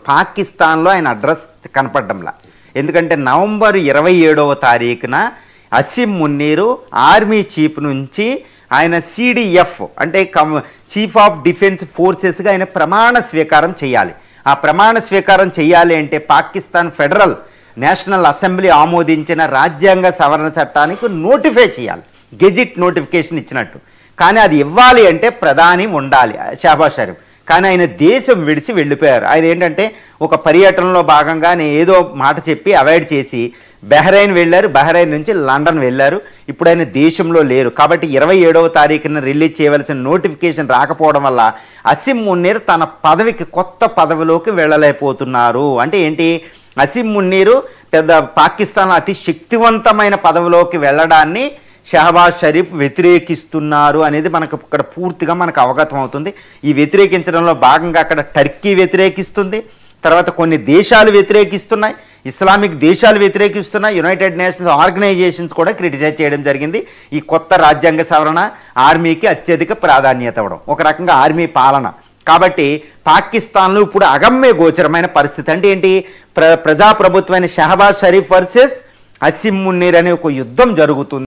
పాకిస్తాన్లో ఆయన అడ్రస్ కనపడడంలా. ఎందుకంటే నవంబర్ 27వ తారీఖున అసిం మున్నీరు ఆర్మీ చీఫ్ నుంచి ఆయన CDF అంటే చీఫ్ ఆఫ్ డిఫెన్స్ ఫోర్సెస్గా ఆయన ప్రమాణ స్వీకారం చేయాలి. ఆ ప్రమాణ స్వీకారం చేయాలి అంటే పాకిస్తాన్ ఫెడరల్ నేషనల్ అసెంబ్లీ ఆమోదించిన రాజ్యాంగ సవరణ చట్టానికి నోటిఫై చేయాలి, గెజిట్ నోటిఫికేషన్ ఇచ్చినట్టు. కానీ అది ఇవ్వాలి అంటే ప్రధాని ఉండాలి షహబాజ్ షరీఫ్. కానీ ఆయన దేశం విడిచి వెళ్ళిపోయారు. ఆయన ఏంటంటే ఒక పర్యటనలో భాగంగా ఏదో మాట చెప్పి అవాయిడ్ చేసి బహ్రెయిన్ వెళ్ళారు, బహ్రెయిన్ నుంచి లండన్ వెళ్ళారు. ఇప్పుడు ఆయన దేశంలో లేరు. కాబట్టి 27వ తారీఖున రిలీజ్ చేయవలసిన నోటిఫికేషన్ రాకపోవడం వల్ల అసిం మున్నీర్ తన పదవికి కొత్త పదవిలోకి వెళ్ళలేకపోతున్నారు. అంటే ఏంటి, అసిం మున్నీరు పెద్ద పాకిస్తాన్ అతి శక్తివంతమైన పదవిలోకి వెళ్ళడాన్ని షహబాజ్ షరీఫ్ వ్యతిరేకిస్తున్నారు అనేది మనకు ఇక్కడ పూర్తిగా మనకు అవగతం అవుతుంది. ఈ వ్యతిరేకించడంలో భాగంగా అక్కడ టర్కీ వ్యతిరేకిస్తుంది, తర్వాత కొన్ని దేశాలు వ్యతిరేకిస్తున్నాయి, ఇస్లామిక్ దేశాలు వ్యతిరేకిస్తున్నాయి, యునైటెడ్ నేషన్స్ ఆర్గనైజేషన్స్ కూడా క్రిటిసైజ్ చేయడం జరిగింది. ఈ కొత్త రాజ్యాంగ సవరణ ఆర్మీకి అత్యధిక ప్రాధాన్యత ఇవ్వడం, ఒక రకంగా ఆర్మీ పాలన. కాబట్టి పాకిస్తాన్లో ఇప్పుడు అగమ్య గోచరమైన పరిస్థితి. అంటే ఏంటి, ప్రజాప్రభుత్వమైన షహబాజ్ షరీఫ్ వర్సెస్ అసిం మున్నీర్ అనే ఒక యుద్ధం జరుగుతుంది.